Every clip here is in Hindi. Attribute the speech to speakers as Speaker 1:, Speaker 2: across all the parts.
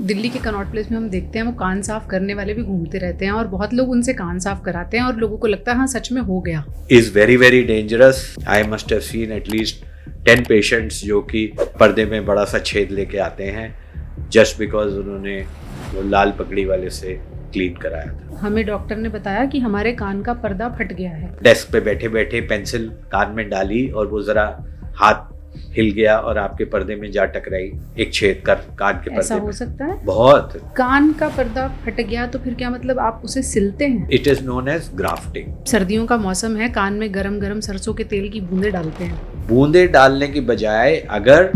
Speaker 1: दिल्ली के कनॉट प्लेस में हम देखते हैं वो कान साफ करने वाले भी घूमते रहते हैं और बहुत लोग उनसे कान साफ कराते हैं और लोगों को लगता है हाँ सच में हो गया।
Speaker 2: Is very very dangerous. I must have seen at least 10 patients जो कि पर्दे में बड़ा सा छेद लेके आते हैं जस्ट बिकॉज उन्होंने वो लाल पगड़ी वाले से क्लीन कराया था।
Speaker 1: हमें डॉक्टर ने बताया कि हमारे कान का पर्दा फट गया है।
Speaker 2: डेस्क पे बैठे बैठे पेंसिल कान में डाली और वो जरा हाथ हिल गया और आपके पर्दे में जा टकराई, एक छेद कर कान के पर्दे।
Speaker 1: ऐसा हो सकता है?
Speaker 2: बहुत।
Speaker 1: कान का पर्दा फट गया तो फिर क्या मतलब आप उसे सिलते हैं?
Speaker 2: It is known as grafting.
Speaker 1: सर्दियों का मौसम है, कान में गरम गरम सरसों के तेल की बूंदे डालते हैं।
Speaker 2: बूंदे डालने की बजाय अगर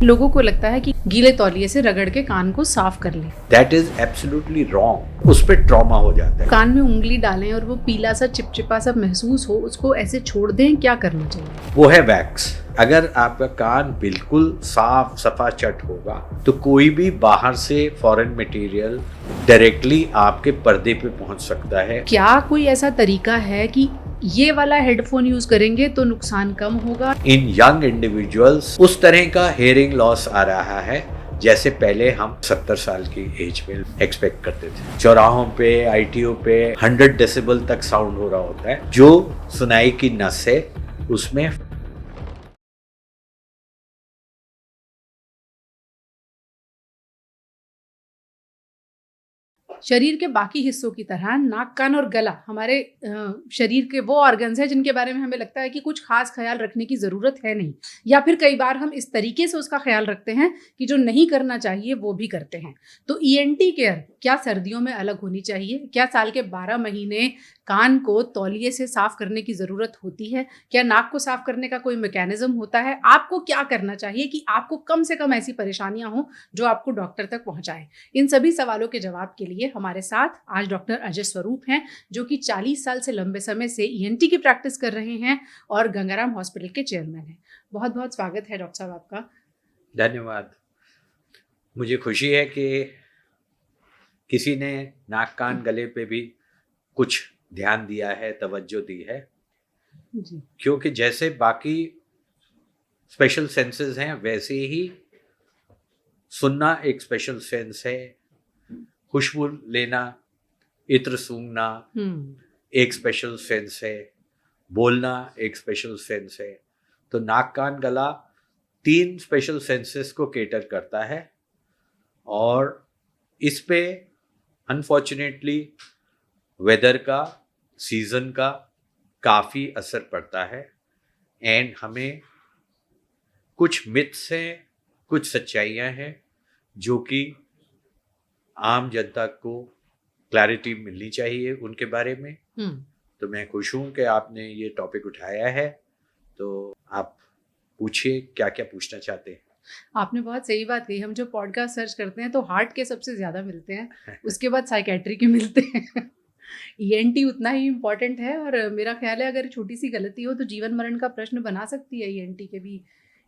Speaker 1: लोगों को लगता है कि गीले तौलिए से रगड़ के कान को साफ कर लें।
Speaker 2: That is absolutely wrong. उस पे ट्रॉमा हो जाता है।
Speaker 1: कान में उंगली डालें और वो पीला सा चिपचिपा सा महसूस हो, उसको ऐसे छोड़ दें, क्या करना चाहिए?
Speaker 2: वो है वैक्स। अगर आपका कान बिल्कुल साफ सफा चट होगा तो कोई भी बाहर से फॉरेन मटेरियल डायरेक्टली आपके पर्दे पे पहुंच सकता है।
Speaker 1: क्या कोई ऐसा तरीका है कि ये वाला हेडफोन यूज करेंगे तो नुकसान कम होगा?
Speaker 2: इन यंग इंडिविजुअल्स उस तरह का हेयरिंग लॉस आ रहा है जैसे पहले हम 70 साल की एज में एक्सपेक्ट करते थे। चौराहों पे, आईटीओ पे 100 डेसिबल तक साउंड हो रहा होता है। जो सुनाई की नस है उसमें
Speaker 1: शरीर के बाकी हिस्सों की तरह नाक, कान और गला हमारे शरीर के वो ऑर्गन्स हैं जिनके बारे में हमें लगता है कि कुछ खास ख्याल रखने की ज़रूरत है नहीं, या फिर कई बार हम इस तरीके से उसका ख्याल रखते हैं कि जो नहीं करना चाहिए वो भी करते हैं। तो ईएनटी केयर क्या सर्दियों में अलग होनी चाहिए? क्या साल के 12 महीने कान को तौलिए से साफ करने की ज़रूरत होती है? क्या नाक को साफ करने का कोई मैकेनिज्म होता है? आपको क्या करना चाहिए कि आपको कम से कम ऐसी परेशानियां हों जो आपको डॉक्टर तक पहुंचाएं? इन सभी सवालों के जवाब के लिए हमारे साथ आज डॉक्टर अजय स्वरूप हैं, जो कि 40 साल से लंबे समय से ईएनटी की प्रैक्टिस कर रहे हैं और गंगाराम हॉस्पिटल के चेयरमैन हैं। बहुत बहुत स्वागत है डॉक्टर साहब आपका।
Speaker 2: धन्यवाद। मुझे खुशी है कि किसी ने नाक, कान, गले पे भी कुछ ध्यान दिया है, तवज्जो दी है
Speaker 1: जी।
Speaker 2: क्योंकि जैसे बाकी स्पेशल सेंसेस हैं वैसे ही सुनना एक स्पेशल सेंस है, खुशबू लेना, इत्र सूंघना एक स्पेशल सेंस है, बोलना एक स्पेशल सेंस है। तो नाक, कान, गला 3 स्पेशल सेंसेस को केटर करता है और इस पे अनफॉर्चुनेटली वेदर का, सीजन का काफ़ी असर पड़ता है। एंड हमें कुछ मिथ्स हैं, कुछ सच्चाइयाँ हैं जो कि आम जनता को क्लैरिटी मिलनी चाहिए उनके बारे में। तो मैं खुश हूँ कि आपने ये टॉपिक उठाया है। तो आप पूछिए क्या क्या पूछना चाहते हैं।
Speaker 1: आपने बहुत सही बात कही। हम जो पॉडकास्ट सर्च करते हैं तो हार्ट के सबसे ज़्यादा मिलते हैं, उसके बाद साइकेट्री के मिलते हैं। ईएनटी उतना ही इम्पॉर्टेंट है और मेरा ख्याल है अगर छोटी सी गलती हो तो जीवन मरण का प्रश्न बना सकती है ईएनटी के भी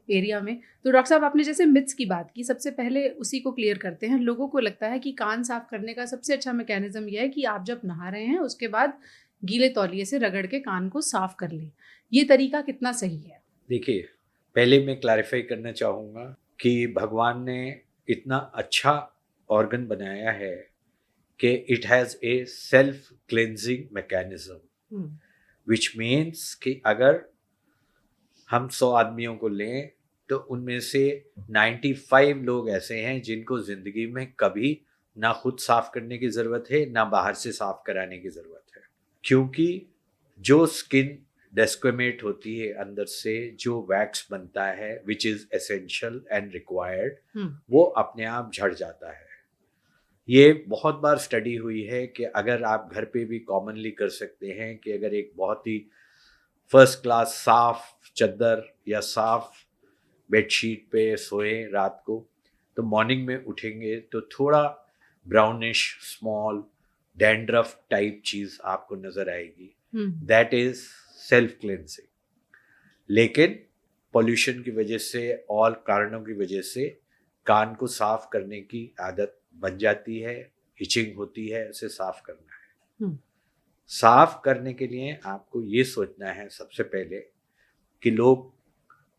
Speaker 1: एरिया में। तो डॉक्टर साहब, आपने जैसे मिथ्स की बात की, सबसे पहले उसी को क्लियर करते हैं। लोगों को लगता है कि कान साफ करने का सबसे अच्छा मैकेनिज्म यह है कि आप जब नहा रहे हैं उसके बाद गीले तौलिए से रगड़ के कान को साफ कर लें। ये तरीका कितना सही है?
Speaker 2: देखिए, पहले मैं क्लैरिफाई करना चाहूँगा कि भगवान ने इतना अच्छा ऑर्गन बनाया है कि it has a self cleansing mechanism, which means कि अगर हम 100 आदमियों को लें तो उनमें से 95 लोग ऐसे हैं जिनको ज़िंदगी में कभी ना खुद साफ करने की ज़रूरत है ना बाहर से साफ कराने की ज़रूरत है। क्योंकि जो स्किन डेस्क्वेमेट होती है अंदर से, जो वैक्स बनता है which is essential and required, वो अपने आप झड़ जाता है। ये बहुत बार स्टडी हुई है कि अगर आप घर पे भी कॉमनली कर सकते हैं कि अगर एक बहुत ही फर्स्ट क्लास साफ चद्दर या साफ बेडशीट पे सोए रात को, तो मॉर्निंग में उठेंगे तो थोड़ा ब्राउनिश स्मॉल डैंड्रफ टाइप चीज़ आपको नज़र आएगी। That is self cleansing. लेकिन पॉल्यूशन की वजह से और कारणों की वजह से कान को साफ करने की आदत बन जाती है, हिचिंग होती है, उसे साफ करना है। साफ करने के लिए आपको ये सोचना है सबसे पहले कि लोग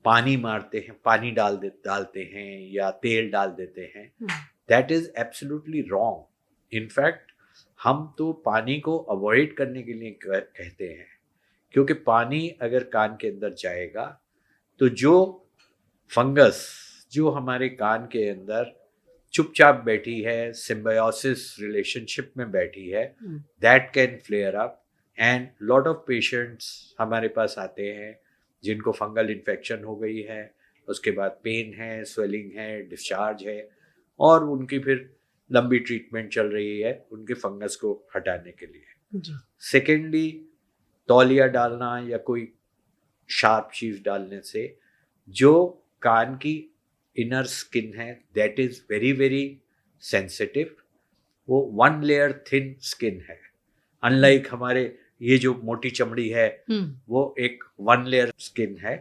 Speaker 2: पानी मारते हैं, पानी डालते हैं या तेल डाल देते हैं। That is absolutely wrong. In fact हम तो पानी को अवॉइड करने के लिए कहते हैं, क्योंकि पानी अगर कान के अंदर जाएगा तो जो फंगस जो हमारे कान के अंदर चुपचाप बैठी है, सिम्बायोसिस रिलेशनशिप में बैठी है, that can flare up and lot of patients हमारे पास आते हैं जिनको फंगल इन्फेक्शन हो गई है, उसके बाद पेन है, स्वेलिंग है, डिस्चार्ज है, और उनकी फिर लंबी ट्रीटमेंट चल रही है उनके फंगस को हटाने के लिए। सेकेंडली, तौलिया डालना या कोई शार्प चीज डालने से जो कान की इनर स्किन है that is very very sensitive, वो 1 लेयर थिन स्किन है। अनलाइक हमारे ये जो मोटी चमड़ी है वो एक 1 लेयर स्किन है,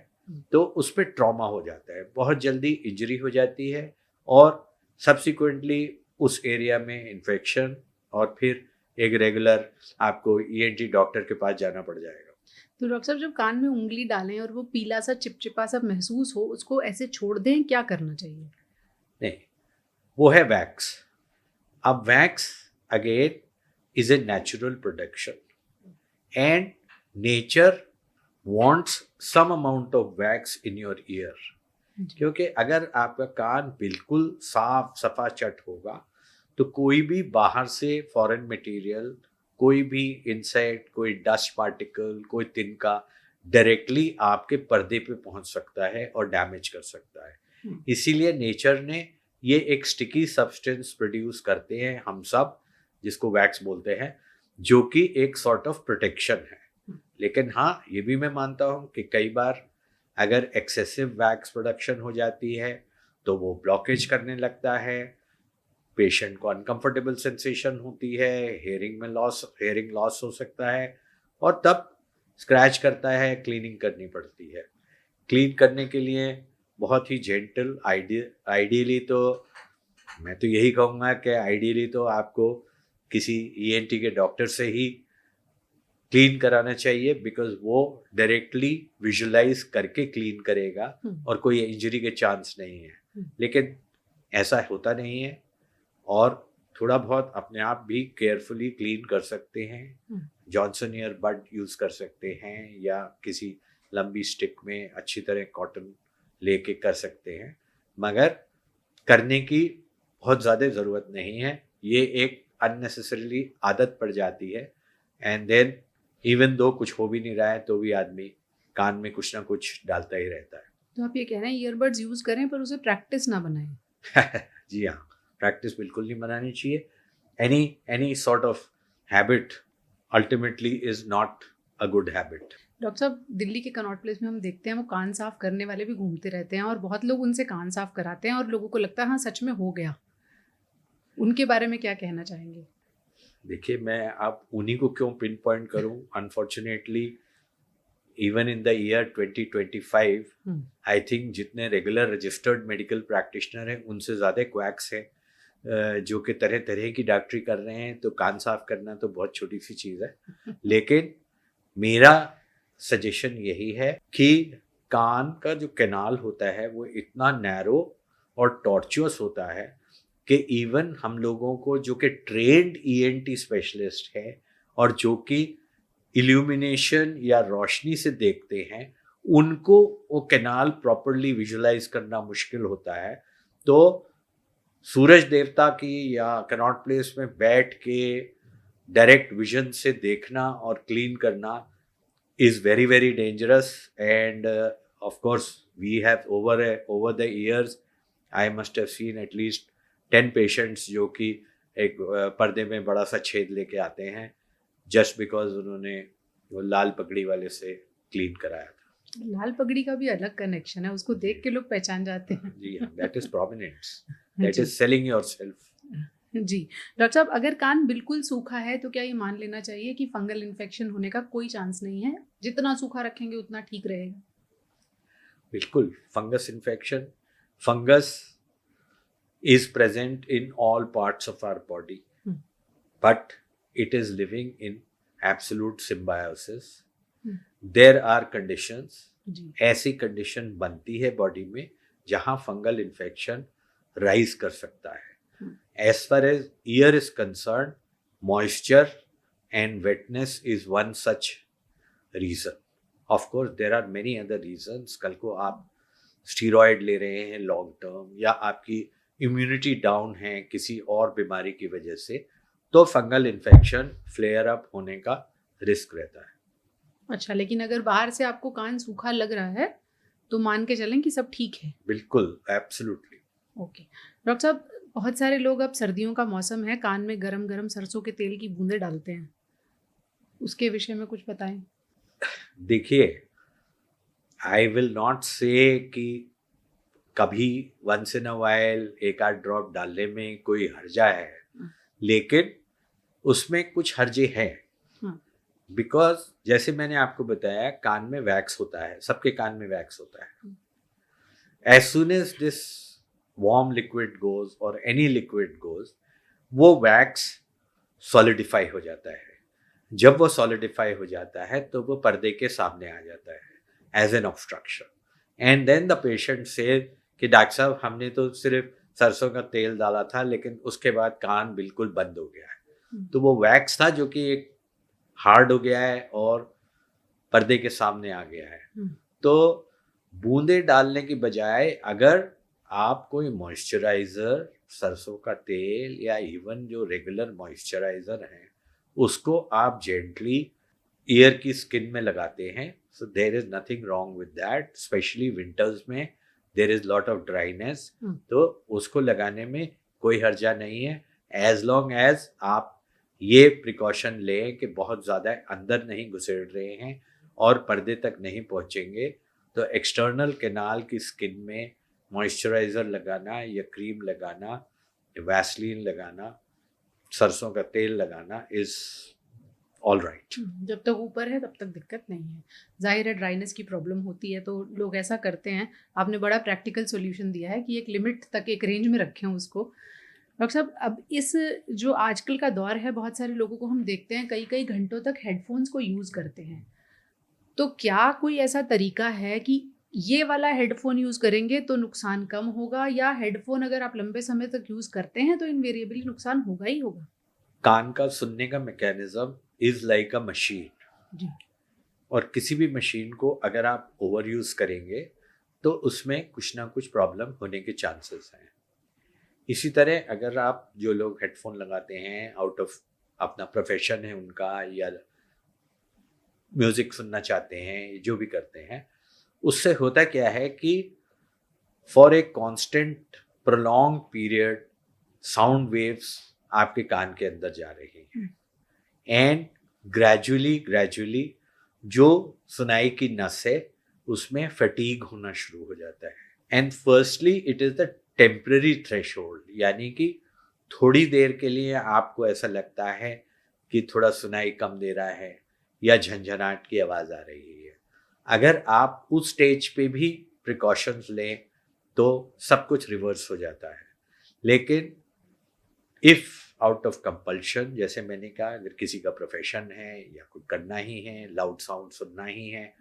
Speaker 2: तो उस पर ट्रॉमा हो जाता है, बहुत जल्दी इंजरी हो जाती है और सब्सिक्वेंटली उस एरिया में इन्फेक्शन, और फिर एक रेगुलर आपको ईएनटी डॉक्टर के पास जाना पड़ जाएगा।
Speaker 1: तो डॉक्टर साहब, जब कान में उंगली डालें और वो पीला सा चिपचिपा सा महसूस हो, उसको ऐसे छोड़ दें, क्या करना चाहिए?
Speaker 2: नहीं, वो है वैक्स। अब wax again is a natural production and nature wants some amount of wax in your ear, क्योंकि अगर आपका कान बिल्कुल साफ सफा चट होगा तो कोई भी बाहर से फॉरेन मटेरियल, कोई भी इंसेक्ट, कोई डस्ट पार्टिकल, कोई तिनका डायरेक्टली आपके पर्दे पे पहुंच सकता है और डैमेज कर सकता है। इसीलिए नेचर ने ये एक स्टिकी सब्सटेंस प्रोड्यूस करते हैं हम सब, जिसको वैक्स बोलते हैं, जो कि एक सॉर्ट ऑफ प्रोटेक्शन है। लेकिन हाँ, ये भी मैं मानता हूँ कि कई बार अगर एक्सेसिव वैक्स प्रोडक्शन हो जाती है तो वो ब्लॉकेज करने लगता है, पेशेंट को अनकंफर्टेबल सेंसेशन होती है, हेयरिंग लॉस हो सकता है, और तब स्क्रैच करता है, क्लीनिंग करनी पड़ती है। क्लीन करने के लिए बहुत ही जेंटल, आइडियली तो मैं तो यही कहूँगा कि आइडियली तो आपको किसी ईएनटी के डॉक्टर से ही क्लीन कराना चाहिए, बिकॉज वो डायरेक्टली विजुलाइज करके क्लीन करेगा और कोई इंजरी के चांस नहीं है। लेकिन ऐसा होता नहीं है, और थोड़ा बहुत अपने आप भी केयरफुली क्लीन कर सकते हैं। जॉनसन ईयर बड यूज़ कर सकते हैं या किसी लंबी स्टिक में अच्छी तरह कॉटन लेके कर सकते हैं, मगर करने की बहुत ज़्यादा ज़रूरत नहीं है। ये एक अननेसेसरीली आदत पड़ जाती है, एंड देन इवन दो कुछ हो भी नहीं रहा है तो भी आदमी कान में कुछ ना कुछ डालता ही रहता है।
Speaker 1: तो आप ये कह रहे हैं ईयरबड्स यूज करें पर उसे प्रैक्टिस ना बनाएं?
Speaker 2: जी हाँ, प्रैक्टिस बिल्कुल नहीं बनानी चाहिए। Any sort of habit ultimately is not a good habit.
Speaker 1: Doctor साहब, दिल्ली के कनॉट प्लेस में हम देखते हैं वो कान साफ करने वाले भी घूमते रहते हैं और बहुत लोग उनसे कान साफ कराते हैं और लोगों को लगता है हाँ सच में हो गया। उनके बारे में क्या कहना चाहेंगे?
Speaker 2: देखिए, मैं आप उन्हीं को क्यों पिन पॉइंट करूं, unfortunately even in the year 2025 I think जितने रेगुलर रजिस्टर्ड मेडिकल प्रैक्टिशनर हैं उनसे ज़्यादा क्वैक्स हैं जो कि तरह तरह की डॉक्टरी कर रहे हैं। तो कान साफ करना तो बहुत छोटी सी चीज़ है। लेकिन मेरा सजेशन यही है कि कान का जो कैनाल होता है वो इतना नैरो और टॉर्चुअस होता है कि इवन हम लोगों को जो कि ट्रेंड ईएनटी स्पेशलिस्ट है और जो कि इल्यूमिनेशन या रोशनी से देखते हैं, उनको वो कैनाल प्रॉपरली विजुलाइज करना मुश्किल होता है। तो सूरज देवता की या कनॉट प्लेस में बैठ के डायरेक्ट विजन से देखना और क्लीन करना is very very dangerous, and of course we have over the years I must have seen at least 10 patients जो कि एक पर्दे में बड़ा सा छेद लेके आते हैं just because उन्होंने वो लाल पगड़ी वाले से क्लीन कराया था।
Speaker 1: लाल पगड़ी का भी अलग कनेक्शन है, उसको देख के लोग पहचान जाते हैं।
Speaker 2: जी हाँ, that is prominence, that is selling yourself।
Speaker 1: जी डॉक्टर साहब, अगर कान बिल्कुल सूखा है तो क्या ये मान लेना चाहिए कि फंगल इन्फेक्शन होने का कोई चांस नहीं है? जितना सूखा रखेंगे उतना ठीक रहेगा?
Speaker 2: बिल्कुल, fungus infection, fungus is present in all parts of our body, but it is living in absolute symbiosis. There are conditions, ऐसी कंडीशन बनती है बॉडी में जहां फंगल इन्फेक्शन राइज कर सकता है। As far as ear is concerned, moisture and wetness is one such reason. Of course, there are many other reasons. कल को आप स्टीरॉयड ले रहे हैं लॉन्ग टर्म, या आपकी इम्यूनिटी डाउन है किसी और बीमारी की वजह से, तो फंगल इन्फेक्शन फ्लेयर अप होने का रिस्क रहता है।
Speaker 1: अच्छा, लेकिन अगर बाहर से आपको कान सूखा लग रहा है तो मान के चलें कि सब ठीक है।
Speaker 2: बिल्कुल, एब्सोल्युटली।
Speaker 1: ओके डॉक्टर साहब, बहुत सारे लोग, अब सर्दियों का मौसम है, कान में गरम गरम सरसों के तेल की बूंदें डालते हैं, उसके विषय में कुछ बताएं।
Speaker 2: देखिए, आई विल नॉट से कि कभी वंस इन अ वाइल एक आध ड्रॉप डालने में कोई हर्जा है, लेकिन उसमें कुछ हर्जे हैं। बिकॉज जैसे मैंने आपको बताया, कान में वैक्स होता है, सबके कान में वैक्स होता है। As soon as this warm liquid goes और एनी लिक्विड गोज, वो वैक्स सॉलिडिफाई हो जाता है। जब वो सॉलिडिफाई हो जाता है तो वो पर्दे के सामने आ जाता है as an obstruction, and then the patient से कि डॉक्टर साहब, हमने तो सिर्फ सरसों का तेल डाला था, लेकिन उसके बाद कान बिल्कुल बंद हो गया है। तो वो वैक्स था जो कि एक हार्ड हो गया है और पर्दे के सामने आ गया है। तो बूंदे डालने की बजाय अगर आप कोई मॉइस्चराइज़र, सरसों का तेल या इवन जो रेगुलर मॉइस्चराइज़र हैं, उसको आप जेंटली ईयर की स्किन में लगाते हैं, so there is nothing wrong with that. Specially winters में there is lot of dryness, तो उसको लगाने में कोई हर्जा नहीं है, एज लॉन्ग एज आप ये प्रिकॉशन लें कि बहुत ज़्यादा अंदर नहीं घुसेड़ रहे हैं और पर्दे तक नहीं पहुंचेंगे। तो एक्सटर्नल कैनाल की स्किन में मॉइस्चराइज़र लगाना या क्रीम लगाना या वैसलीन लगाना, सरसों का तेल लगाना इज़ ऑल राइट।
Speaker 1: जब तक ऊपर है तब तक दिक्कत नहीं है। जाहिर है ड्राइनेस की प्रॉब्लम होती है तो लोग ऐसा करते हैं। आपने बड़ा प्रैक्टिकल सॉल्यूशन दिया है कि एक लिमिट तक, एक रेंज में रखें उसको। डॉक्टर साहब, अब इस जो आजकल का दौर है, बहुत सारे लोगों को हम देखते हैं कई कई घंटों तक हेडफोन्स को यूज़ करते हैं, तो क्या कोई ऐसा तरीका है कि ये वाला हेडफोन यूज़ करेंगे तो नुकसान कम होगा, या हेडफोन अगर आप लंबे समय तक यूज़ करते हैं तो इनवेरिएबली नुकसान होगा ही होगा?
Speaker 2: कान का सुनने का mechanism is like a machine,
Speaker 1: जी।
Speaker 2: और किसी भी मशीन को अगर आप ओवर यूज करेंगे तो उसमें कुछ ना कुछ प्रॉब्लम होने के चांसेस हैं। इसी तरह अगर आप, जो लोग हेडफोन लगाते हैं आउट ऑफ अपना प्रोफेशन है उनका, या म्यूजिक सुनना चाहते हैं, जो भी करते हैं, उससे होता क्या है कि for a constant prolong period sound waves आपके कान के अंदर जा रही हैं, एंड ग्रेजुअली जो सुनाई की नस है उसमें फटीग होना शुरू हो जाता है। And firstly it is the temporary threshold, यानी कि थोड़ी देर के लिए आपको ऐसा लगता है कि थोड़ा सुनाई कम दे रहा है या झंझनाहट की आवाज़ आ रही है। अगर आप उस स्टेज पे भी प्रिकॉशंस लें तो सब कुछ रिवर्स हो जाता है। लेकिन इफ़ आउट ऑफ कंपल्शन, जैसे मैंने कहा, अगर किसी का प्रोफेशन है या कुछ करना ही है, लाउड साउंड सुनना ही है,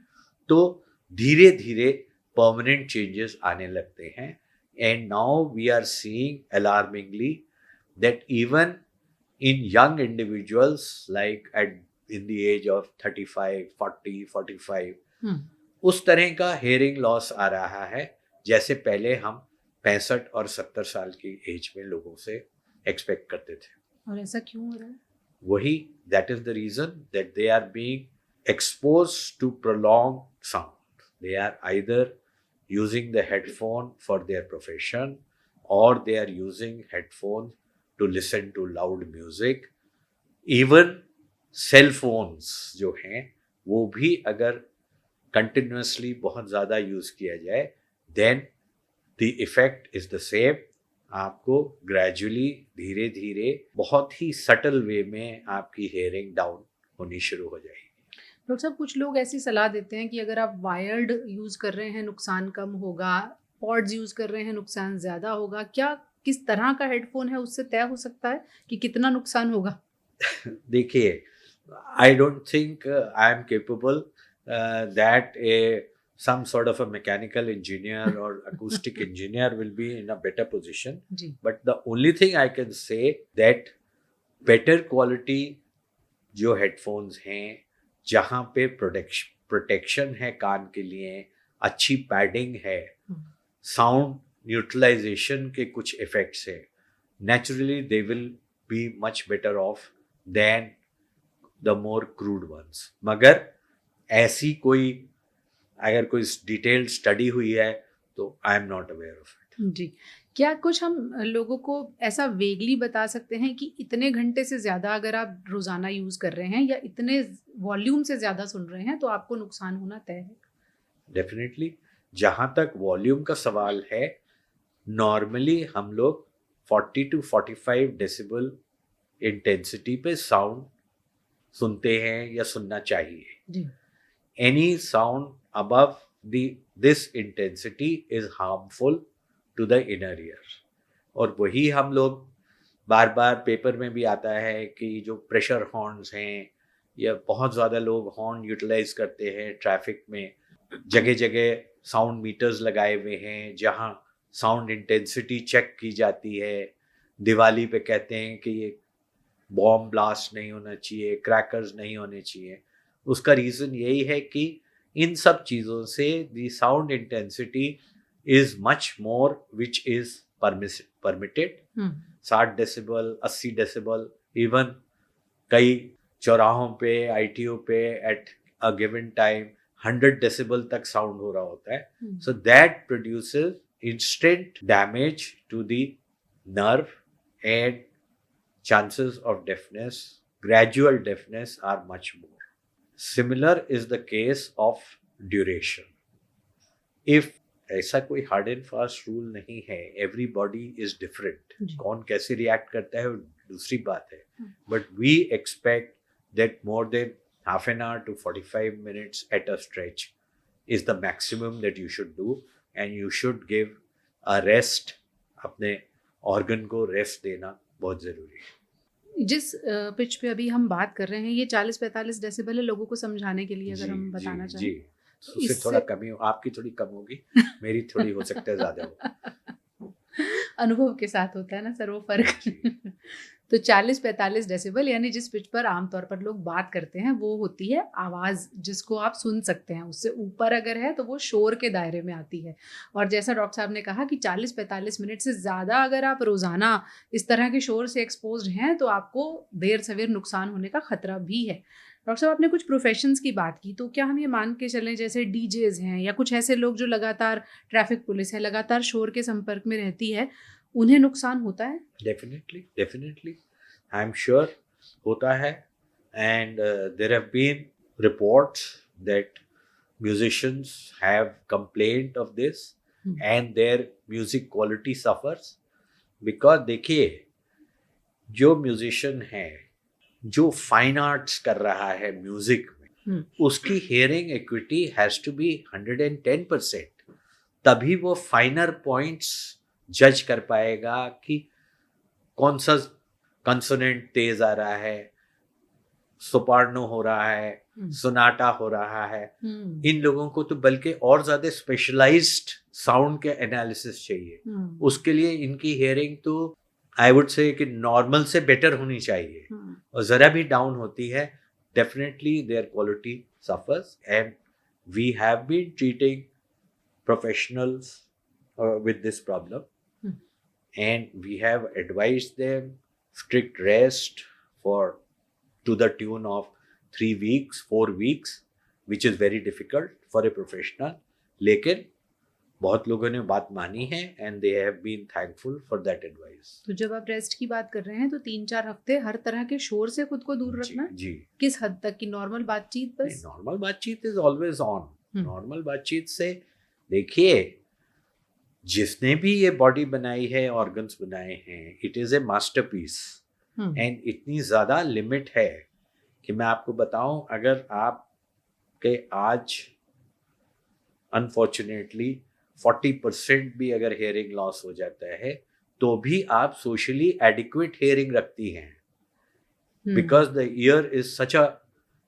Speaker 2: तो धीरे धीरे परमानेंट चेंजेस आने लगते हैं। And now we are seeing alarmingly that even in young individuals like at in the age of 35, 40, 45, उस तरह का हेयरिंग लॉस आ रहा है जैसे पहले हम 65 और 70 साल की एज में लोगों से एक्सपेक्ट करते थे।
Speaker 1: और ऐसा क्यों हो रहा है?
Speaker 2: वही, that is the reason that they are being exposed to prolong sound. They are either using the headphone for their profession और they are using headphone to listen to loud music. Even cell phones जो हैं वो भी अगर कंटिन्यूसली बहुत ज़्यादा यूज़ किया जाए, then the effect is the same. आपको ग्रेजुअली, धीरे धीरे, बहुत ही सटल वे में आपकी हेयरिंग डाउन होनी शुरू हो जाएगी।
Speaker 1: डॉक्टर साहब, कुछ लोग ऐसी सलाह देते हैं कि अगर आप वायर्ड यूज़ कर रहे हैं नुकसान कम होगा, पॉड्स यूज़ कर रहे हैं नुकसान ज़्यादा होगा। क्या किस तरह का हेडफोन है उससे तय हो सकता है कि कितना नुकसान होगा?
Speaker 2: देखिए, I don't think I am capable that A some sort of a mechanical engineer or acoustic engineer will be in a better position.
Speaker 1: जी
Speaker 2: But the only thing I can say that better quality जो headphones हैं, जहाँ पे protection है कान के लिए, अच्छी padding है, sound neutralization के कुछ effects है, naturally they will be much better off than the more crude ones. मगर ऐसी कोई अगर कोई डिटेल्ड स्टडी हुई है तो I am not aware of it.
Speaker 1: जी क्या कुछ हम लोगों को ऐसा वेगली बता सकते हैं कि इतने घंटे से ज़्यादा अगर आप रोज़ाना यूज़ कर रहे हैं या इतने वॉल्यूम से ज़्यादा सुन रहे हैं तो आपको नुकसान होना तय है?
Speaker 2: डेफिनेटली जहाँ तक वॉल्यूम का सवाल है, नॉर्मली हम लोग 40 to 45 डेसिबल इंटेंसिटी पे साउंड सुनते हैं या सुनना चाहिए।
Speaker 1: जी
Speaker 2: Any sound above this intensity is harmful to the inner ear. और वही हम लोग बार बार पेपर में भी आता है कि जो प्रेशर हॉर्न्स हैं या बहुत ज़्यादा लोग हॉर्न यूटिलाइज करते हैं ट्रैफिक में, जगह जगह साउंड मीटर्स लगाए हुए हैं जहाँ साउंड इंटेंसिटी चेक की जाती है। दिवाली पे कहते हैं कि ये बॉम्ब ब्लास्ट नहीं होना चाहिए, क्रैकर्स नहीं होने चाहिए। उसका रीज़न यही है कि इन सब चीज़ों से the sound intensity is much more which is permitted. 60 decibel, 80 decibel, even कई चौराहों पे, आईटीओ पे at a given time 100 decibel तक साउंड हो रहा होता है। So that produces instant damage to the nerve and chances of deafness, gradual deafness are much more. Similar is the case of duration. If ऐसा कोई हार्ड एंड फास्ट रूल नहीं है, everybody is different. कौन कैसे रिएक्ट करता है वो दूसरी बात है, but we expect that more than half an hour to 45 minutes at a stretch is the maximum that you should do, and you should give a rest. अपने ऑर्गन को रेस्ट देना बहुत ज़रूरी है।
Speaker 1: जिस पिच पे अभी हम बात कर रहे हैं ये 40-45 डेसिबल है, लोगों को समझाने के लिए अगर हम बताना चाहें
Speaker 2: जी, उससे थोड़ा कमी हो, आपकी थोड़ी कम होगी, मेरी थोड़ी हो सकता है ज़्यादा हो।
Speaker 1: अनुभव के साथ होता है ना सर वो फर्क। तो 40-45 डेसिबल यानी जिस पिच पर आमतौर पर लोग बात करते हैं वो होती है आवाज़ जिसको आप सुन सकते हैं। उससे ऊपर अगर है तो वो शोर के दायरे में आती है। और जैसा डॉक्टर साहब ने कहा कि 40-45 मिनट से ज़्यादा अगर आप रोज़ाना इस तरह के शोर से एक्सपोज्ड हैं तो आपको देर सवेर नुकसान होने का खतरा भी है। डॉक्टर साहब आपने कुछ प्रोफेशंस की बात की, तो क्या हम ये मान के चलें जैसे डीजेज हैं या कुछ ऐसे लोग जो लगातार ट्रैफिक पुलिस है लगातार शोर के संपर्क में रहती है, उन्हें नुकसान होता है?
Speaker 2: डेफिनेटली आई एम श्योर होता है। And there have been reports that musicians have complained of this and their music quality suffers because देखिए जो म्यूजिशियन है जो फाइन आर्ट्स कर रहा है म्यूजिक में, उसकी hearing acuity has to be 110%, तभी वो फाइनर पॉइंट्स जज कर पाएगा कि कौन सा कंसोनेंट तेज आ रहा है, सोपार्नो हो रहा है, सोनाटा हो रहा है। इन लोगों को तो बल्कि और ज्यादा स्पेशलाइज्ड साउंड के एनालिसिस चाहिए। उसके लिए इनकी हियरिंग तो आई वुड से कि नॉर्मल से बेटर होनी चाहिए, और जरा भी डाउन होती है definitely their quality suffers. And we have been treating professionals with this problem, and we have advised them strict rest for to the tune of 3 weeks, 4 weeks, which is very difficult for a professional. लेकिन बहुत लोगों ने बात मानी है and they have been thankful for that advice.
Speaker 1: तो जब आप रेस्ट की बात कर रहे हैं तो 3-4 हफ्ते हर तरह के शोर से खुद को दूर रखना?
Speaker 2: जी।
Speaker 1: किस हद तक की नॉर्मल बातचीत बस?
Speaker 2: नॉर्मल बातचीत इज ऑलवेज ऑन। नॉर्मल बातचीत से देखिए जिसने भी ये बॉडी बनाई है, ऑर्गन्स बनाए हैं, it is a masterpiece. And इतनी ज़्यादा लिमिट है कि मैं आपको बताऊं, अगर आप के आज अनफॉर्चुनेटली 40% भी अगर हेयरिंग लॉस हो जाता है तो भी आप सोशली एडिक्वेट हेयरिंग रखती हैं, because the year is such a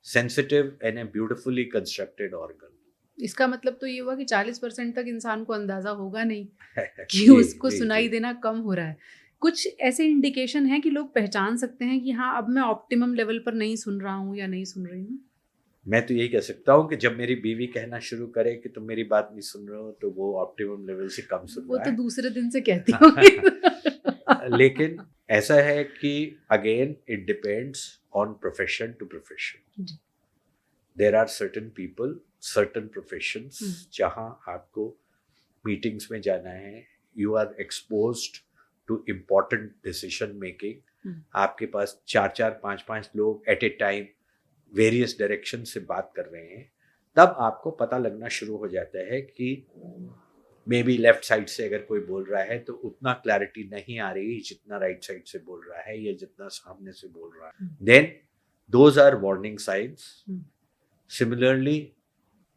Speaker 2: sensitive and A beautifully constructed organ.
Speaker 1: इसका मतलब तो ये हुआ कि 40% तक इंसान को अंदाजा होगा नहीं कि
Speaker 2: जी,
Speaker 1: उसको
Speaker 2: जी,
Speaker 1: सुनाई
Speaker 2: जी।
Speaker 1: देना कम हो रहा है। कुछ ऐसे इंडिकेशन हैं कि लोग पहचान सकते हैं कि हाँ, अब मैं ऑप्टिमम लेवल पर नहीं सुन रहा हूँ या नहीं सुन रही हूँ?
Speaker 2: मैं तो यही कह सकता हूँ कि जब मेरी बीवी कहना शुरू करे कि तुम मेरी बात नहीं सुन रहे हो, तो वो ऑप्टिमम लेवल से कम सुन
Speaker 1: वो
Speaker 2: रहा
Speaker 1: तो
Speaker 2: है।
Speaker 1: दूसरे दिन से कहती होंगी।
Speaker 2: लेकिन ऐसा है कि again it depends on profession to profession.
Speaker 1: जी।
Speaker 2: There are certain people, certain professions जहाँ आपको मीटिंग्स में जाना है, you are exposed to important decision making. आपके पास 4-4, 5-5 लोग at a time various direction से बात कर रहे हैं, तब आपको पता लगना शुरू हो जाता है कि मे बी लेफ्ट साइड से अगर कोई बोल रहा है तो उतना क्लैरिटी नहीं आ रही जितना राइट साइड से बोल रहा है या जितना सामने से बोल रहा है। Then those are warning signs. Similarly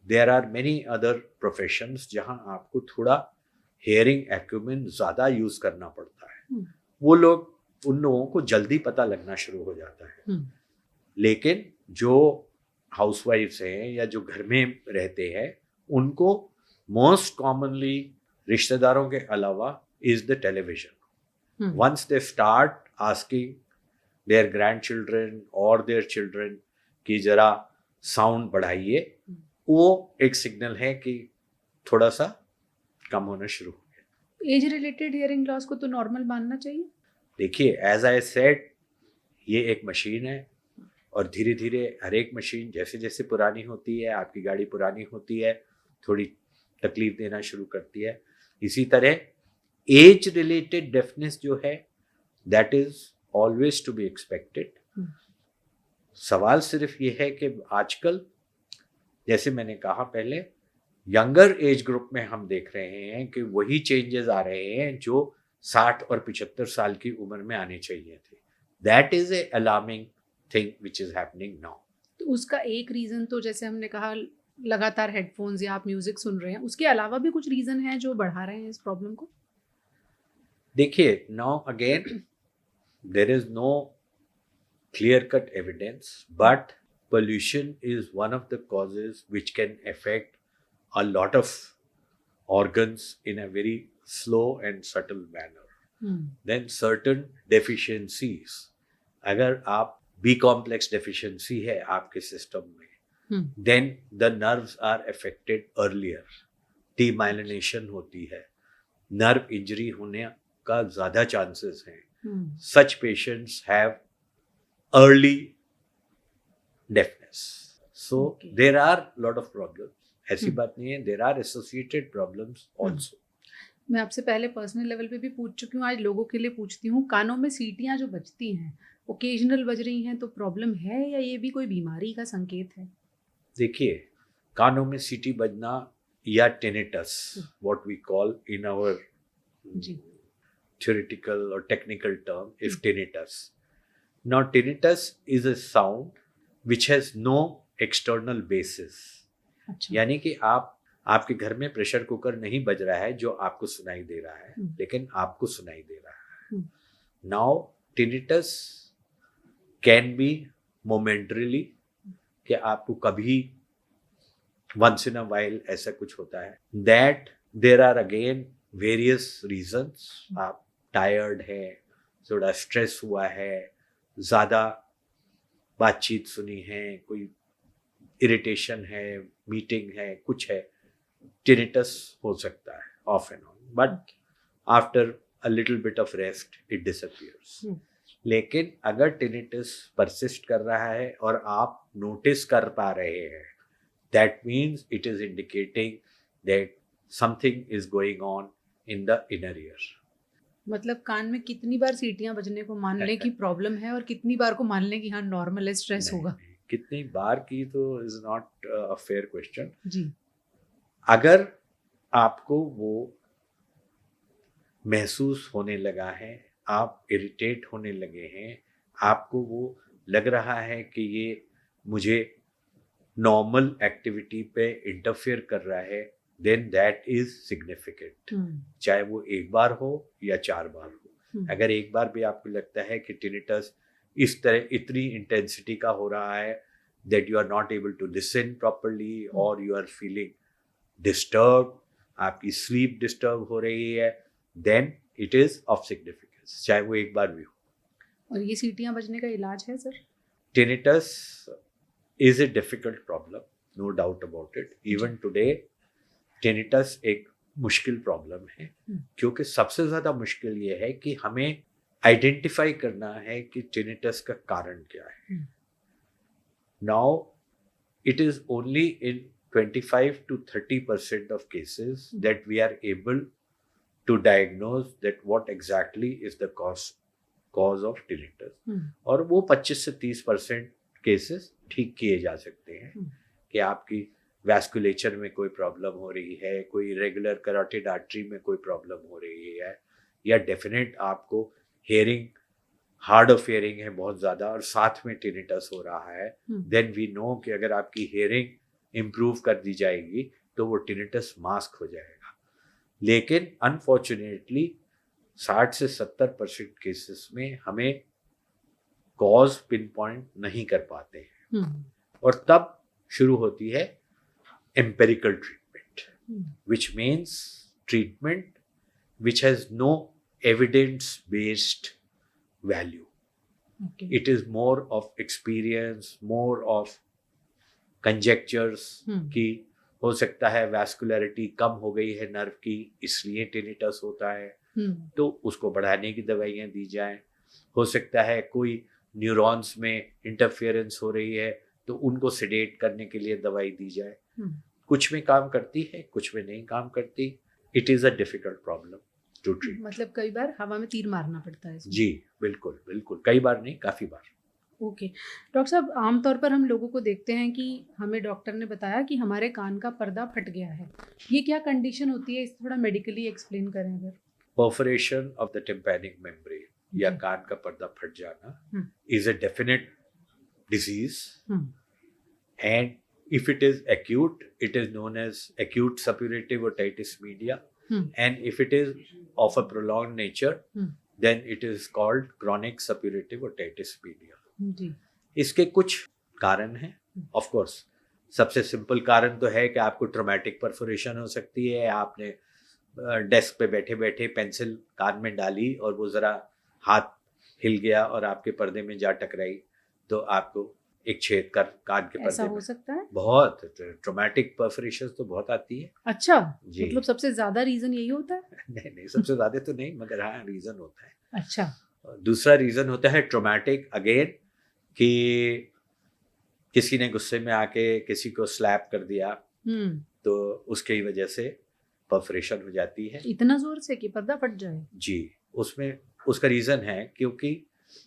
Speaker 2: there are many other professions जहां आपको थोड़ा हेयरिंग एक्यूमेन ज़्यादा यूज़ करना पड़ता है। वो लोग, उन लोगों को जल्दी पता लगना शुरू हो जाता है। लेकिन जो हाउसवाइफ्स हैं या जो घर में रहते हैं, उनको मोस्ट कॉमनली रिश्तेदारों के अलावा is the television. Once they start asking their grand children और देयर चिल्ड्रन कि जरा साउंड बढ़ाइए, वो एक सिग्नल है कि थोड़ा सा कम होना शुरू हो गया।
Speaker 1: एज रिलेटेड हियरिंग लॉस को तो नॉर्मल मानना चाहिए।
Speaker 2: देखिए, एज आई सेड, ये एक मशीन है और धीरे धीरे हर एक मशीन जैसे जैसे पुरानी होती है, आपकी गाड़ी पुरानी होती है, थोड़ी तकलीफ देना शुरू करती है। इसी तरह एज रिलेटेड डेफनेस जो है, that is always to be expected. सवाल सिर्फ ये है कि आजकल, जैसे मैंने कहा पहले, यंगर एज ग्रुप में हम देख रहे हैं कि वही चेंजेस आ रहे हैं जो 60 और 75 साल की उम्र में आने चाहिए थे। That is a alarming thing which is happening now.
Speaker 1: तो उसका एक रीज़न तो जैसे हमने कहा, लगातार हेडफोन्स या आप म्यूजिक सुन रहे हैं, उसके अलावा भी कुछ रीज़न हैं जो बढ़ा रहे हैं इस प्रॉब्लम को?
Speaker 2: देखिए, now again there is no clear cut evidence, but pollution is one of the causes which can affect a lot of organs in a very slow and subtle manner. Then certain deficiencies, अगर आप B complex deficiency है आपके सिस्टम में, then the nerves are affected earlier, demyelination होती है, nerve injury होने का ज़्यादा chances हैं। Such patients have early deafness. So there are lot of problems. ऐसी बात नहीं है, there are associated problems also.
Speaker 1: मैं आपसे पहले पर्सनल लेवल पे भी पूछ चुकी हूँ, आज लोगों के लिए पूछती हूँ। कानों में सीटियाँ जो बजती हैं, ओकेजनल बज रही हैं, तो प्रॉब्लम है या ये भी कोई बीमारी का संकेत है?
Speaker 2: देखिए, कानों में सीटी बजना या tinnitus, what we call in our theoretical or technical term is tinnitus. Now, tinnitus is a sound which has no external basis. यानी कि आपके घर में प्रेशर कुकर नहीं बज रहा है जो आपको सुनाई दे रहा है, लेकिन आपको सुनाई दे रहा है। Now, tinnitus can be momentarily, कि आपको कभी once in a while ऐसा कुछ होता है। That there are again various reasons. आप टायर्ड है, थोड़ा स्ट्रेस हुआ है, ज़्यादा बातचीत सुनी है, कोई इरिटेशन है, मीटिंग है, कुछ है, टिनिटस हो सकता है of and on, but after a little bit of rest it disappears. लेकिन अगर टिनिटस परसिस्ट कर रहा है और आप नोटिस कर पा रहे हैं, that means it is indicating that something is going on in the inner ear.
Speaker 1: मतलब कान में कितनी बार सीटियां बजने को मान लें कि प्रॉब्लम है और कितनी बार को मान लें कि हाँ नॉर्मल है, स्ट्रेस होगा?
Speaker 2: कितनी बार की तो is not a fair question
Speaker 1: जी।
Speaker 2: अगर आपको वो महसूस होने लगा है, आप इरिटेट होने लगे हैं, आपको वो लग रहा है कि ये मुझे नॉर्मल एक्टिविटी पे इंटरफेयर कर रहा है, then that is significant. चाहे वो एक बार हो या 4 बार हो। अगर एक बार भी आपको लगता है कि टिनिटस इस तरह इतनी इंटेंसिटी का हो रहा है that you are not able to listen properly or you are feeling disturb, आपकी स्लीप डिस्टर्ब हो रही है, then it is of significance, चाहे वो एक बार भी हो।
Speaker 1: और ये सीटियां बजने का इलाज है sir?
Speaker 2: Tinnitus is a difficult problem, no doubt about it. Even today tinnitus एक मुश्किल प्रॉब्लम है, क्योंकि सबसे ज़्यादा मुश्किल ये है कि हमें आइडेंटिफाई करना है कि टिनिटस का कारण क्या है। Now it is only in 25 to 30% of cases that we are able to diagnose that what exactly is the cause of tinnitus. और वो 25 से 30% केसेस ठीक किए जा सकते हैं कि आपकी वैस्कुलेचर में कोई प्रॉब्लम हो रही है, कोई रेगुलर कैरोटिड आर्टरी में कोई प्रॉब्लम हो रही है, या डेफिनेट आपको हेयरिंग, हार्ड ऑफ हेयरिंग है बहुत ज़्यादा और साथ में टिनिटस हो रहा है, देन वी नो कि अगर आपकी हेयरिंग इम्प्रूव कर दी जाएगी तो वो टिनिटस मास्क हो जाएगा। लेकिन अनफॉर्चुनेटली 60 से 70% केसेस में हमें कॉज पिन पॉइंट नहीं कर पाते हैं, और तब शुरू होती है empirical treatment, which means treatment which has no evidence based value.
Speaker 1: Okay.
Speaker 2: It is more of experience, more of conjectures कि हो सकता है वैस्कुलरिटी कम हो गई है नर्व की, इसलिए टिनिटस होता है, तो उसको बढ़ाने की दवाइयाँ दी जाएं। हो सकता है कोई न्यूरॉन्स में इंटरफेरेंस हो रही है तो उनको सेडेट करने के लिए दवाई दी जाए। कुछ में काम करती है, कुछ में नहीं काम करती। It is a difficult problem to treat.
Speaker 1: मतलब कई बार हवा में तीर मारना पड़ता है इसमें।
Speaker 2: जी बिल्कुल बिल्कुल, कई बार नहीं, काफ़ी बार।
Speaker 1: ओके डॉक्टर साहब, आमतौर पर हम लोगों को देखते हैं कि हमें डॉक्टर ने बताया कि हमारे कान का पर्दा फट गया है। ये क्या कंडीशन होती है, इसे थोड़ा मेडिकली एक्सप्लेन करें अगर।
Speaker 2: Perforation of the tympanic membrane या कान का पर्दा फट जाना is a definite disease, and if it is acute, it is known as acute suppurative otitis media, and if it is of a prolonged nature, then it is called chronic suppurative otitis media. इसके कुछ कारण हैं, ऑफ कोर्स सबसे सिंपल कारण तो है कि आपको ट्रॉमेटिक परफोरेशन हो सकती है, आपने डेस्क पे बैठे बैठे पेंसिल कान में डाली और वो ज़रा हाथ हिल गया और आपके पर्दे में जा टकराई, तो आपको एक छेद कर कान के पर्दे
Speaker 1: ऐसा हो
Speaker 2: में।
Speaker 1: सकता है?
Speaker 2: बहुत ट्रॉमेटिक परफोरेशन तो बहुत आती है।
Speaker 1: अच्छा
Speaker 2: जी।
Speaker 1: मतलब सबसे ज्यादा रीजन यही होता है?
Speaker 2: नहीं सबसे ज्यादा तो नहीं, मगर हाँ रीजन होता है।
Speaker 1: अच्छा।
Speaker 2: दूसरा रीजन होता है ट्रॉमेटिक अगेन, कि किसी ने गुस्से में आके किसी को स्लैप कर दिया, तो उसकी वजह से परफोरेशन हो जाती है।
Speaker 1: इतना जोर से कि पर्दा फट जाए? जी।
Speaker 2: उसमें उसका रीजन है क्योंकि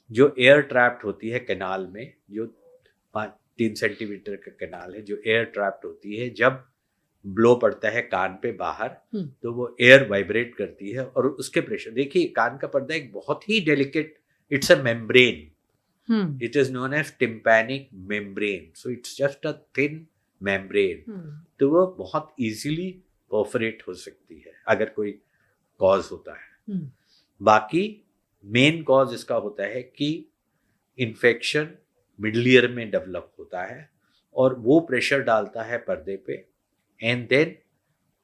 Speaker 2: जो एयर ट्रैप्ड होती है कैनाल में, जो 3 सेंटीमीटर का कैनाल है, जो एयर ट्रैप्ड होती है, जब ब्लो पड़ता है कान पे बाहर तो वो एयर वाइब्रेट करती है और उसके प्रेशर, देखिए कान का पर्दा एक बहुत ही delicate, it's a membrane, it is known as tympanic membrane, so it's just a thin membrane, तो वो बहुत इजीली परफोरेट हो सकती है अगर कोई कॉज होता है। बाकी मेन कॉज इसका होता है कि इन्फेक्शन मिडल ईयर में डेवलप होता है और वो प्रेशर डालता है पर्दे पे, एंड देन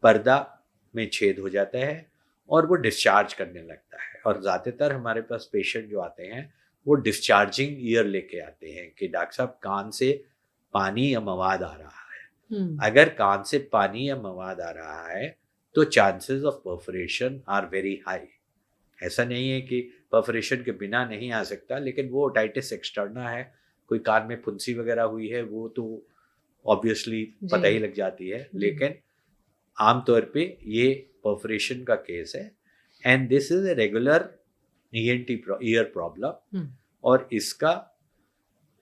Speaker 2: पर्दा में छेद हो जाता है और वो डिस्चार्ज करने लगता है। और ज़्यादातर हमारे पास पेशेंट जो आते हैं वो डिस्चार्जिंग ईयर लेके आते हैं कि डॉक्टर साहब कान से पानी या मवाद आ रहा है। अगर कान से पानी या मवाद आ रहा है तो chances of perforation are very high. ऐसा नहीं है कि परफोरेशन के बिना नहीं आ सकता, लेकिन वो ओटाइटिस एक्सटर्ना है, कोई कान में फुंसी वगैरह हुई है वो तो ऑब्वियसली पता ही लग जाती है, लेकिन आमतौर पे ये परफोरेशन का केस है, and this is a regular ENT year problem. और इसका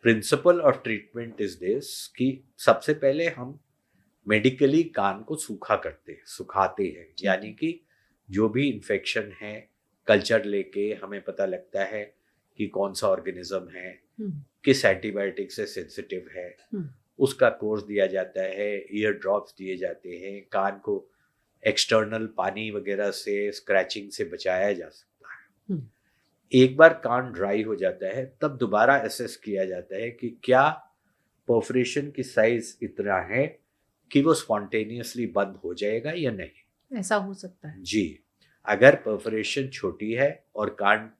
Speaker 2: principle of treatment is this कि सबसे पहले हम मेडिकली कान को सुखाते हैं, यानी कि जो भी इन्फेक्शन है कल्चर लेके हमें पता लगता है कि कौन सा ऑर्गेनिज्म है, किस एंटीबायोटिक से सेंसिटिव है, उसका कोर्स दिया जाता है, ईयर ड्रॉप्स दिए जाते हैं, कान को एक्सटर्नल पानी वगैरह से, स्क्रैचिंग से बचाया जा सकता है। एक बार कान ड्राई हो जाता है तब दोबारा असेस किया जाता है कि क्या परफोरेशन की साइज इतना है कि वो स्पॉन्टेनियसली बंद हो जाएगा या नहीं।
Speaker 1: ऐसा हो सकता है।
Speaker 2: जी, अगर परफोरेशन छोटी है और कान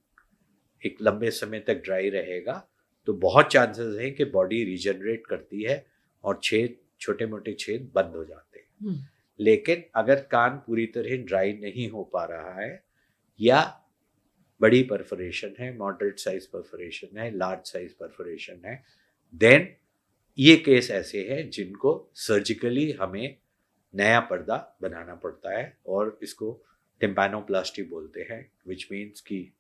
Speaker 2: एक लंबे समय तक ड्राई रहेगा तो बहुत चांसेस हैं कि बॉडी रीजनरेट करती है और छेद, छोटे मोटे छेद बंद हो जाते हैं। लेकिन अगर कान पूरी तरह ड्राई नहीं हो पा रहा है या बड़ी परफोरेशन है, मॉडरेट साइज परफोरेशन है, लार्ज साइज परफोरेशन है, देन ये केस ऐसे हैं जिनको सर्जिकली हमें नया पर्दा बनाना पड़ता है और इसको टिम्पैनोप्लास्टी बोलते हैं, विच मीन्स कि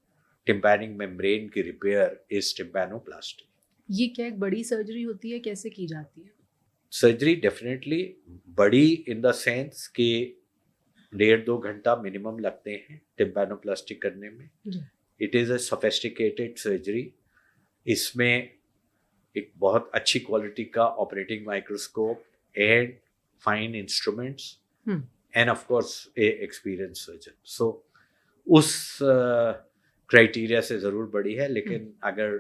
Speaker 2: टिम्पैनिक मेम्ब्रेन की रिपेयर इज टिम्पैनोप्लास्टी।
Speaker 1: ये क्या एक बड़ी सर्जरी होती है, कैसे की जाती है?
Speaker 2: सर्जरी डेफिनेटली बड़ी इन द सेंस कि 1.5-2 घंटा मिनिमम लगते हैं टिम्पैनोप्लास्टी करने में। It is a sophisticated surgery. इसमें एक बहुत अच्छी क्वालिटी का operating microscope and fine instruments and of course a experience surgeon. So उस क्राइटेरिया से ज़रूर बड़ी है, लेकिन अगर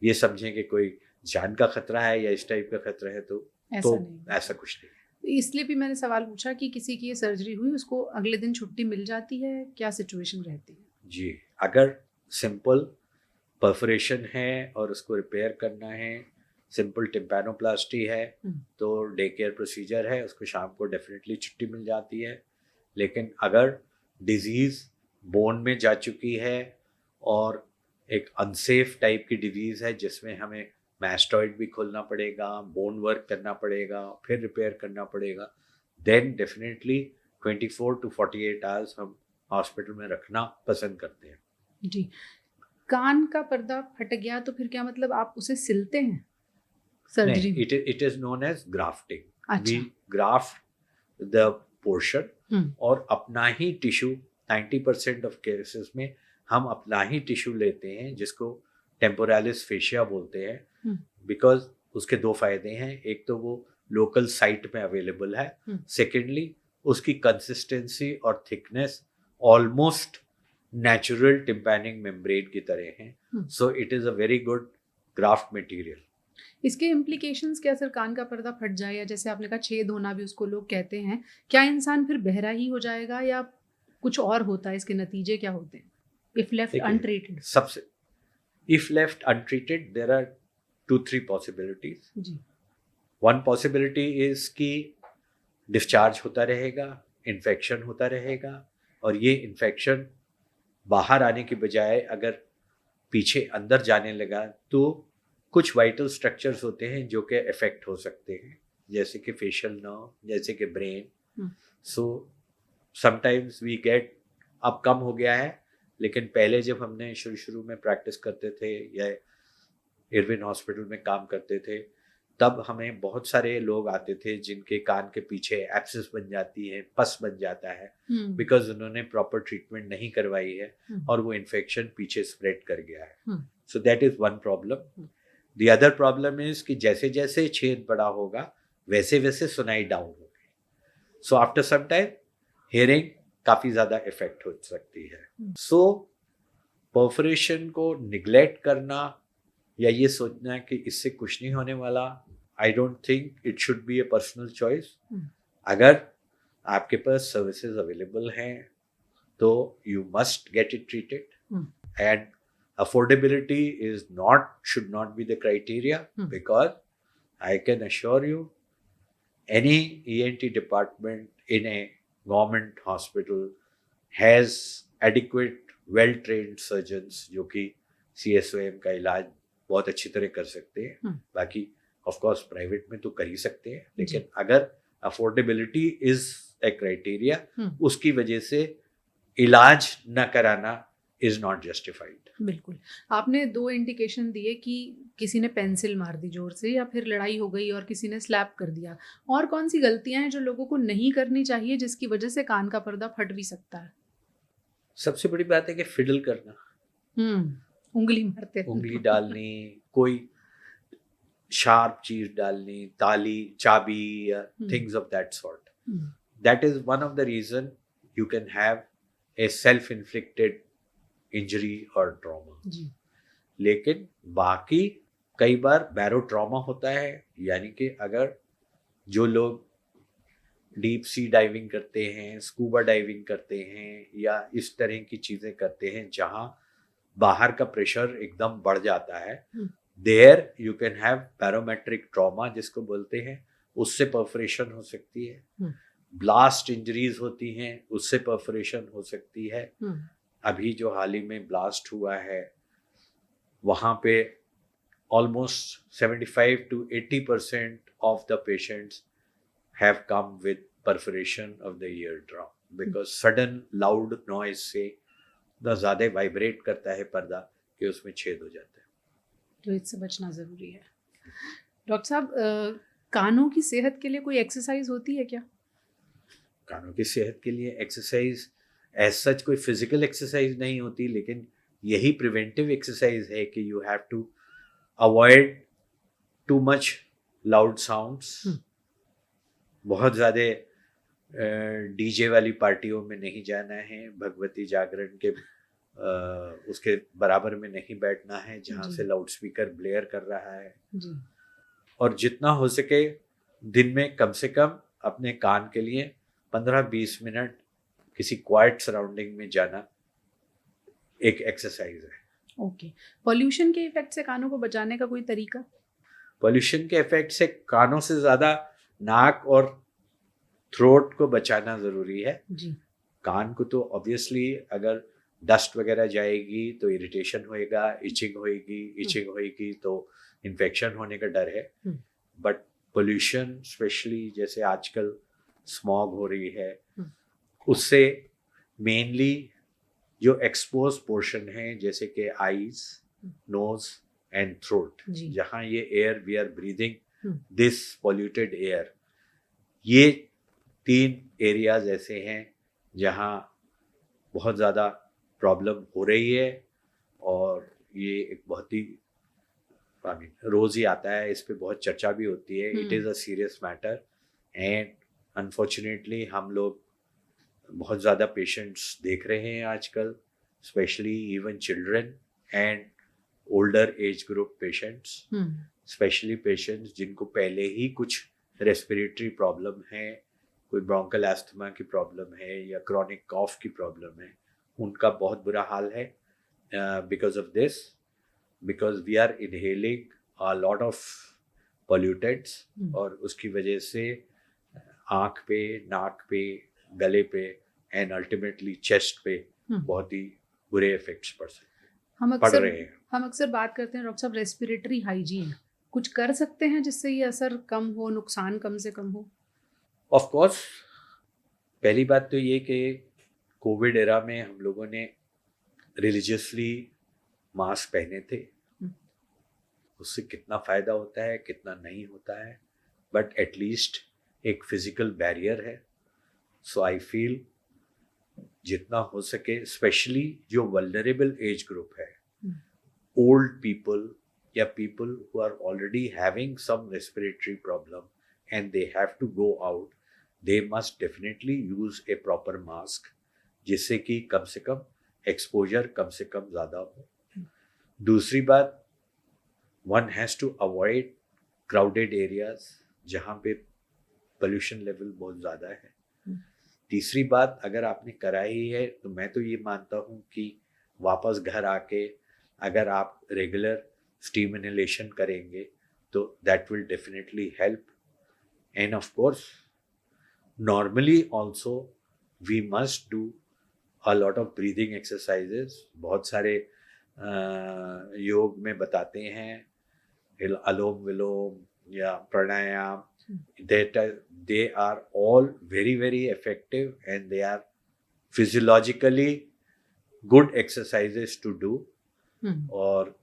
Speaker 2: ये समझें कि कोई जान का खतरा है या इस टाइप का खतरा है तो ऐसा कुछ नहीं।
Speaker 1: इसलिए भी मैंने सवाल पूछा कि किसी की ये सर्जरी हुई, उसको अगले दिन छुट्टी मिल जाती है, क्या सिचुएशन रहती है?
Speaker 2: जी, अगर सिंपल परफोरेशन है और उसको रिपेयर करना है, सिंपल टिम्पैनोप्लास्टी है तो डे केयर प्रोसीजर है, उसको शाम को डेफिनेटली छुट्टी मिल जाती है। लेकिन अगर डिजीज़ बोन में जा चुकी है और एक अनसेफ टाइप की डिजीज़ है जिसमें हमें मैस्टॉइड भी खोलना पड़ेगा, बोन वर्क करना पड़ेगा, फिर रिपेयर करना पड़ेगा, देन डेफिनेटली 24 to 48 आवर्स हम हॉस्पिटल में रखना पसंद करते हैं।
Speaker 1: जी, कान का पर्दा फट गया तो फिर क्या मतलब आप उसे सिलते हैं सर्जरी?
Speaker 2: नहीं, it is known as grafting.
Speaker 1: अच्छा।
Speaker 2: We graft the portion और अपना ही टिश्यू 90% ऑफ केसेस में हम अपना ही टिश्यू लेते हैं जिसको टेम्पोरालिस फेशिया बोलते हैं, बिकॉज उसके दो फायदे हैं। एक तो वो लोकल साइट में अवेलेबल है, सेकेंडली उसकी कंसिस्टेंसी और thickness almost natural tympanic membrane की तरह है। So it is a very good graft material.
Speaker 1: इसके इम्प्लीकेशंस क्या सर? कान का पर्दा फट जाए या जैसे आपने कहा छेद होना भी उसको लोग कहते हैं, क्या इंसान फिर बहरा ही हो जाएगा या कुछ और होता है? इसके नतीजे क्या होते हैं इफ लेफ्ट अनट्रीटेड?
Speaker 2: सबसे if left untreated there are 2-3 possibilities.
Speaker 1: जी,
Speaker 2: वन पॉसिबिलिटी इज कि डिस्चार्ज होता रहेगा, इन्फेक्शन होता रहेगा और ये इन्फेक्शन बाहर आने की बजाय अगर पीछे अंदर जाने लगा तो कुछ वाइटल स्ट्रक्चर्स होते हैं जो कि इफेक्ट हो सकते हैं, जैसे कि फेशियल नर्व, जैसे कि brain. So sometimes we get, अब कम हो गया है लेकिन पहले जब हमने शुरू में प्रैक्टिस करते थे या इरविन हॉस्पिटल में काम करते थे तब हमें बहुत सारे लोग आते थे जिनके कान के पीछे एब्सिस बन जाती है, पस बन जाता है, बिकॉज उन्होंने प्रॉपर ट्रीटमेंट नहीं करवाई है और वो इन्फेक्शन पीछे स्प्रेड कर गया है। So that is one problem. The other problem is कि जैसे जैसे छेद बड़ा होगा वैसे वैसे सुनाई डाउन होगी। So after some time hearing काफ़ी ज़्यादा इफेक्ट हो सकती है। सो परफोरेशन को निगलेक्ट करना या ये सोचना कि इससे कुछ नहीं होने वाला, I don't think it should be A personal choice. अगर आपके पास सर्विसेज अवेलेबल हैं तो you must get it treated and affordability should not be the criteria, because I can assure you any ENT department in a government hospital has adequate well-trained surgeons जो कि CSOM का इलाज बहुत अच्छी तरह कर सकते हैं। बाकी of course प्राइवेट में तो कर ही सकते हैं, लेकिन अगर affordability is a criteria उसकी वजह से इलाज न कराना is not justified।
Speaker 1: बिल्कुल। आपने 2 इंडिकेशन दिए कि किसी ने पेंसिल मार दी जोर से या फिर लड़ाई हो गई और किसी ने स्लैप कर दिया। और कौन सी गलतियां हैं जो लोगों को नहीं करनी चाहिए जिसकी वजह से कान का पर्दा फट भी सकता है?
Speaker 2: सबसे बड़ी बात है कि फिडल करना,
Speaker 1: उंगली मारते,
Speaker 2: उंगली डालनी, कोई शार्प चीज डालनी, ताली, चाबी या things of that sort. That is one of the reason you can have a self inflicted injury और ट्रॉमा। लेकिन बाकी कई बार बैरो ट्रॉमा होता है, यानी कि अगर जो लोग डीप सी डाइविंग करते हैं, स्कूबा डाइविंग करते हैं, या इस तरह की चीज़ें करते हैं जहाँ बाहर का प्रेशर एकदम बढ़ जाता है, there you can have barometric trauma जिसको बोलते हैं, उससे परफोरेशन हो सकती है। ब्लास्ट इंजरीज होती हैं, उससे परफोरेशन हो सकती है। अभी जो हाल ही में ब्लास्ट हुआ है वहाँ पे almost 75 to 80% of the patients have come with perforation of the eardrum because sudden loud noise से इतना ज़्यादा वाइब्रेट करता है पर्दा कि उसमें छेद हो जाता है।
Speaker 1: तो इससे बचना ज़रूरी है। डॉक्टर साहब, कानों की सेहत के लिए कोई एक्सरसाइज होती है क्या?
Speaker 2: कानों की सेहत के लिए एक्सरसाइज एज सच कोई फिजिकल एक्सरसाइज नहीं होती, लेकिन यही प्रिवेंटिव एक्सरसाइज है कि you have to avoid too much loud sounds. बहुत ज़्यादा डीजे वाली पार्टियों में नहीं जाना है, भगवती जागरण के उसके बराबर में नहीं बैठना है जहाँ से लाउड स्पीकर ब्लेयर कर रहा है
Speaker 1: जी।
Speaker 2: और जितना हो सके दिन में कम से कम अपने कान के लिए 15-20 मिनट किसी क्वाइट सराउंडिंग में जाना एक एक्सरसाइज है।
Speaker 1: ओके। पॉल्यूशन के इफेक्ट से कानों को बचाने का कोई तरीका?
Speaker 2: पॉल्यूशन के इफेक्ट से कानों से ज़्यादा नाक और थ्रोट को बचाना ज़रूरी है
Speaker 1: जी।
Speaker 2: कान को तो ऑब्वियसली अगर डस्ट वगैरह जाएगी तो इरिटेशन होएगा, इचिंग होएगी तो इन्फेक्शन होने का डर है। बट पोल्यूशन स्पेशली जैसे आजकल स्मॉग हो रही है उससे मेनली जो एक्सपोज पोर्शन है जैसे कि आईज, नोज एंड थ्रोट, जहाँ ये air we are breathing this polluted air, ये 3 एरियाज ऐसे हैं जहाँ बहुत ज़्यादा प्रॉब्लम हो रही है और ये एक बहुत ही रोज़ ही आता है, इस पे बहुत चर्चा भी होती है। It is a serious matter and unfortunately हम लोग बहुत ज़्यादा पेशेंट्स देख रहे हैं आजकल, specially even children and older age group patients, specially patients जिनको पहले ही कुछ रेस्पिरेटरी प्रॉब्लम है, कोई ब्रोंकल एस्थमा की प्रॉब्लम है या क्रॉनिक कॉफ की प्रॉब्लम है, उनका बहुत बुरा हाल है because of this, because we are inhaling a lot of pollutants और उसकी वजह से आँख पे, नाक पे, गले पे एंड अल्टीमेटली चेस्ट पे बहुत ही बुरे इफेक्ट्स पड़ रहे हैं।
Speaker 1: हम अक्सर बात करते हैं डॉक्टर साहब रेस्पिरेटरी हाइजीन, कुछ कर सकते हैं जिससे ये असर कम हो, नुकसान कम से कम हो?
Speaker 2: ऑफ कोर्स, पहली बात तो ये कि कोविड एरा में हम लोगों ने रिलीजियसली मास्क पहने थे, उससे कितना फ़ायदा होता है कितना नहीं होता है, बट एटलीस्ट एक फिजिकल बैरियर है। सो आई फील जितना हो सके, स्पेशली जो वल्नरेबल एज ग्रुप है, ओल्ड पीपल या people who are already having some respiratory problem and they have to go out, they must definitely use a proper mask जिससे कि कम से कम एक्सपोजर कम से कम ज़्यादा हो। दूसरी बात, one has to avoid crowded areas जहाँ पे पोल्यूशन लेवल बहुत ज़्यादा है। तीसरी बात, अगर आपने कराई है तो मैं तो ये मानता हूँ कि वापस घर आके अगर आप रेगुलर स्टीम इनहेलेशन करेंगे तो that will definitely help. And of course, normally also we must do a lot of breathing exercises. बहुत सारे योग में बताते हैं अलोम विलोम या प्राणायाम, they are all very very effective and they are physiologically good exercises to do और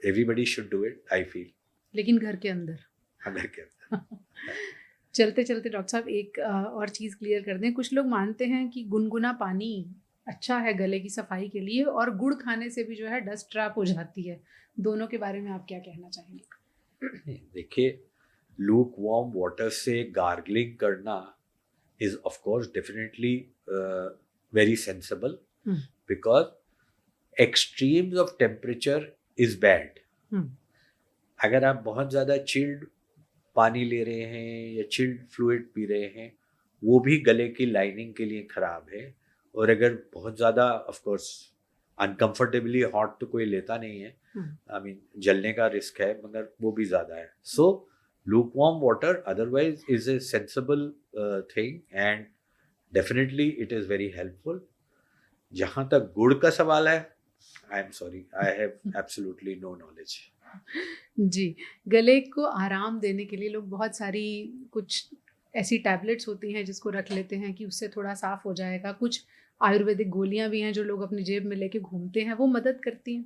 Speaker 2: everybody should do it, I feel.
Speaker 1: लेकिन घर के अंदर,
Speaker 2: हाँ, घर के अंदर।
Speaker 1: चलते चलते डॉक्टर साहब एक और चीज़ क्लियर कर दें, कुछ लोग मानते हैं कि गुनगुना पानी अच्छा है गले की सफाई के लिए और गुड़ खाने से भी जो है डस्ट ट्रैप हो जाती है, दोनों के बारे में आप क्या कहना चाहेंगे?
Speaker 2: देखिए, लूक वार्म वाटर से गार्गलिंग करना is of course definitely very sensible because extremes of temperature is bad. अगर आप बहुत ज़्यादा चिल्ड पानी ले रहे हैं या चिल्ड फ्लूइड पी रहे हैं वो भी गले की लाइनिंग के लिए खराब है। और अगर बहुत ज़्यादा, ऑफ कोर्स अनकंफर्टेबली हॉट तो कोई लेता नहीं है, आई मीन जलने का रिस्क है, मगर वो भी ज़्यादा है। सो lukewarm water otherwise is a sensible thing and definitely it is very helpful. जहाँ तक गुड़ का सवाल है, I am sorry, I have absolutely no knowledge.
Speaker 1: जी, गले को आराम देने के लिए लोग बहुत सारी कुछ ऐसी टैबलेट्स होती हैं जिसको रख लेते हैं कि उससे थोड़ा साफ हो जाएगा। कुछ आयुर्वेदिक गोलियां भी हैं जो लोग अपनी जेब में लेके घूमते हैं, वो मदद करती हैं।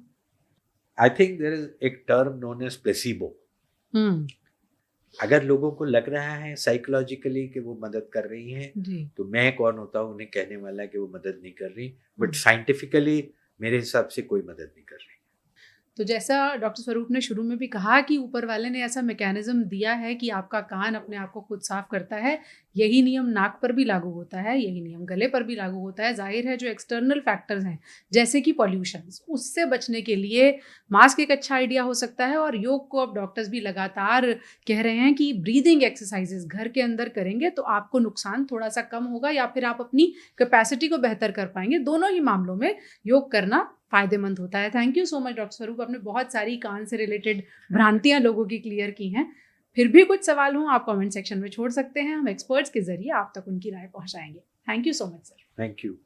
Speaker 2: आई थिंक देयर इज एक टर्म नोन एज प्लेसिबो। अगर लोगों को लग रहा है साइकोलॉजिकली कि वो मदद कर रही हैं, तो मैं कौन होता हूँ उन्हें कहने वाला कि वो मदद नहीं कर रही, बट साइंटिफिकली मेरे हिसाब से कोई मदद नहीं कर रही।
Speaker 1: तो जैसा डॉक्टर स्वरूप ने शुरू में भी कहा कि ऊपर वाले ने ऐसा मैकेनिज्म दिया है कि आपका कान अपने आप को खुद साफ करता है, यही नियम नाक पर भी लागू होता है, यही नियम गले पर भी लागू होता है। जाहिर है जो एक्सटर्नल फैक्टर्स हैं जैसे कि पॉल्यूशन, उससे बचने के लिए मास्क एक अच्छा आइडिया हो सकता है। और योग को अब डॉक्टर्स भी लगातार कह रहे हैं कि ब्रीदिंग एक्सरसाइजेस घर के अंदर करेंगे तो आपको नुकसान थोड़ा सा कम होगा या फिर आप अपनी कैपेसिटी को बेहतर कर पाएंगे। दोनों ही मामलों में योग करना फायदेमंद होता है। Thank you so much doctor स्वरूप, आपने बहुत सारी कान से रिलेटेड भ्रांतियां लोगों की क्लियर की हैं। फिर भी कुछ सवाल हो आप कमेंट सेक्शन में छोड़ सकते हैं, हम एक्सपर्ट्स के जरिए आप तक उनकी राय पहुंचाएंगे। Thank you so much sir.
Speaker 2: Thank you.